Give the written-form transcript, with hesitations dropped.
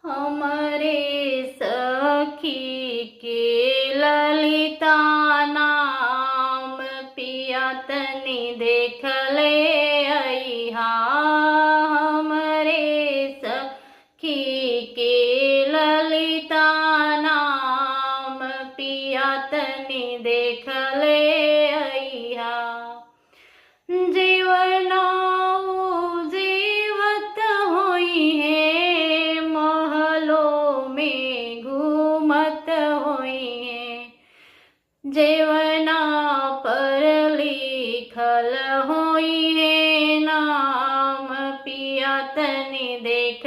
हमारे सखी के ललिता नाम पिया तनी देख ले अइहा। हमरे सखी के ललिता नाम पिया तनी देख ले अइहा। जीवना जीवत होई है महलों में घूमत होई है। जीवना पर लिखल होई है नाम पिया तनी देख